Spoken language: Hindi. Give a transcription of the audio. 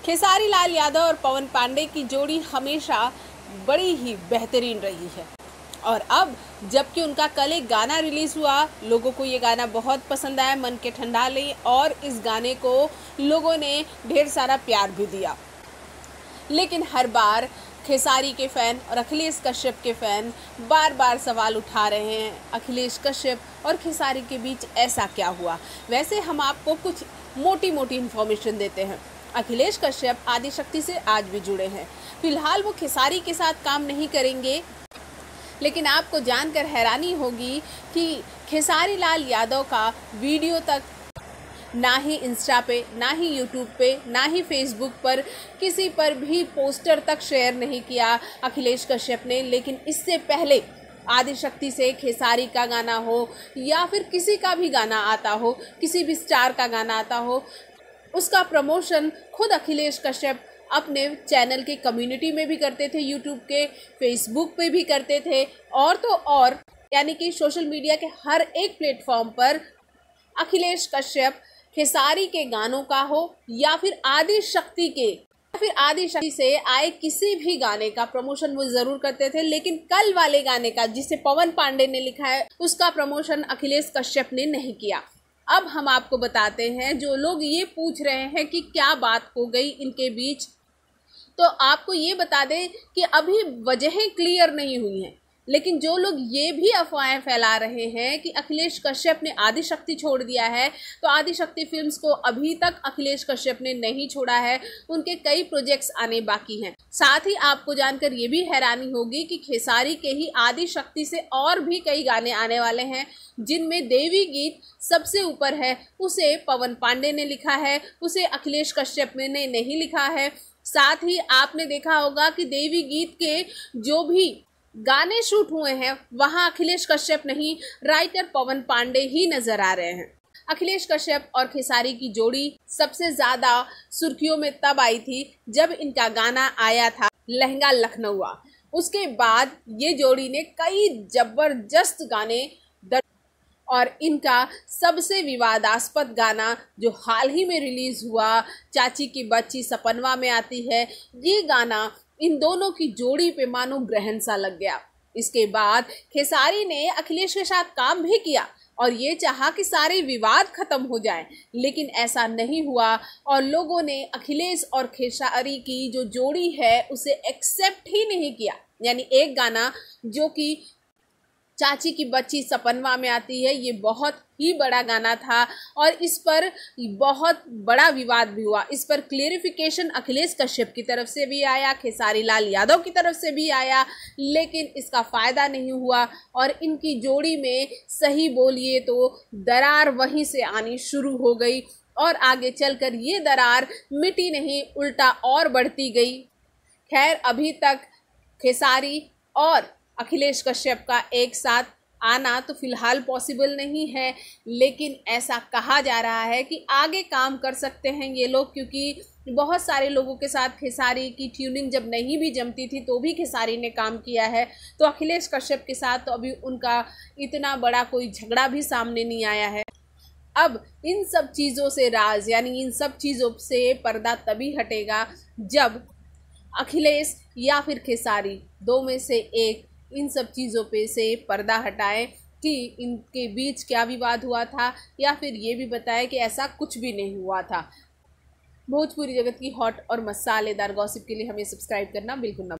खेसारी लाल यादव और पवन पांडे की जोड़ी हमेशा बड़ी ही बेहतरीन रही है और अब जबकि उनका कल एक गाना रिलीज़ हुआ, लोगों को ये गाना बहुत पसंद आया, मन के ठंडा ले, और इस गाने को लोगों ने ढेर सारा प्यार भी दिया। लेकिन हर बार खेसारी के फ़ैन और अखिलेश कश्यप के फ़ैन बार बार सवाल उठा रहे हैं, अखिलेश कश्यप और खेसारी के बीच ऐसा क्या हुआ। वैसे हम आपको कुछ मोटी मोटी इन्फॉर्मेशन देते हैं। अखिलेश कश्यप आदिशक्ति से आज भी जुड़े हैं। फिलहाल वो खेसारी के साथ काम नहीं करेंगे, लेकिन आपको जानकर हैरानी होगी कि खेसारी लाल यादव का वीडियो तक ना ही इंस्टा पे, ना ही यूट्यूब पे, ना ही फेसबुक पर किसी पर भी पोस्टर तक शेयर नहीं किया अखिलेश कश्यप ने। लेकिन इससे पहले आदिशक्ति से खेसारी का गाना हो या फिर किसी का भी गाना आता हो, किसी भी स्टार का गाना आता हो, उसका प्रमोशन खुद अखिलेश कश्यप अपने चैनल के कम्युनिटी में भी करते थे, यूट्यूब के, फेसबुक पे भी करते थे, और तो और यानी कि सोशल मीडिया के हर एक प्लेटफॉर्म पर अखिलेश कश्यप खेसारी के गानों का हो या फिर आदिशक्ति से आए किसी भी गाने का प्रमोशन वो ज़रूर करते थे। लेकिन कल वाले गाने का, जिसे पवन पांडे ने लिखा है, उसका प्रमोशन अखिलेश कश्यप ने नहीं किया। अब हम आपको बताते हैं, जो लोग ये पूछ रहे हैं कि क्या बात हो गई इनके बीच, तो आपको ये बता दें कि अभी वजहें क्लियर नहीं हुई हैं। लेकिन जो लोग ये भी अफवाहें फैला रहे हैं कि अखिलेश कश्यप ने आदिशक्ति छोड़ दिया है, तो आदिशक्ति फिल्म्स को अभी तक अखिलेश कश्यप ने नहीं छोड़ा है, उनके कई प्रोजेक्ट्स आने बाकी हैं। साथ ही आपको जानकर ये भी हैरानी होगी कि खेसारी के ही आदिशक्ति से और भी कई गाने आने वाले हैं, जिनमें देवी गीत सबसे ऊपर है। उसे पवन पांडे ने लिखा है, उसे अखिलेश कश्यप ने नहीं लिखा है। साथ ही आपने देखा होगा कि देवी गीत के जो भी गाने शूट हुए हैं, वहां अखिलेश कश्यप नहीं, राइटर पवन पांडे ही नजर आ रहे हैं। अखिलेश कश्यप और खेसारी की जोड़ी सबसे ज़्यादा सुर्खियों में तब आई थी जब इनका गाना आया था लहंगा लखनऊआ। उसके बाद ये जोड़ी ने कई जबरदस्त गाने, और इनका सबसे विवादास्पद गाना जो हाल ही में रिलीज़ हुआ, चाची की बच्ची सपनवा में आती है, ये गाना इन दोनों की जोड़ी पे मानो ग्रहण सा लग गया। इसके बाद खेसारी ने अखिलेश के साथ काम भी किया और ये चाहा कि सारे विवाद खत्म हो जाएं, लेकिन ऐसा नहीं हुआ और लोगों ने अखिलेश और खेसारी की जो जोड़ी है उसे एक्सेप्ट ही नहीं किया। यानी एक गाना जो कि चाची की बच्ची सपनवा में आती है, ये बहुत ही बड़ा गाना था और इस पर बहुत बड़ा विवाद भी हुआ। इस पर क्लेरिफिकेशन अखिलेश कश्यप की तरफ से भी आया, खेसारी लाल यादव की तरफ से भी आया, लेकिन इसका फ़ायदा नहीं हुआ और इनकी जोड़ी में सही बोलिए तो दरार वहीं से आनी शुरू हो गई और आगे चलकर ये दरार मिटी नहीं, उल्टा और बढ़ती गई। खैर, अभी तक खेसारी और अखिलेश कश्यप का एक साथ आना तो फिलहाल पॉसिबल नहीं है, लेकिन ऐसा कहा जा रहा है कि आगे काम कर सकते हैं ये लोग, क्योंकि बहुत सारे लोगों के साथ खेसारी की ट्यूनिंग जब नहीं भी जमती थी तो भी खेसारी ने काम किया है। तो अखिलेश कश्यप के साथ तो अभी उनका इतना बड़ा कोई झगड़ा भी सामने नहीं आया है। अब इन सब चीज़ों से राज, यानी इन सब चीज़ों से पर्दा तभी हटेगा जब अखिलेश या फिर खेसारी, दो में से एक, इन सब चीज़ों पे से पर्दा हटाएं कि इनके बीच क्या विवाद हुआ था, या फिर ये भी बताएं कि ऐसा कुछ भी नहीं हुआ था। भोजपुरी जगत की हॉट और मसालेदार गॉसिप के लिए हमें सब्सक्राइब करना बिल्कुल ना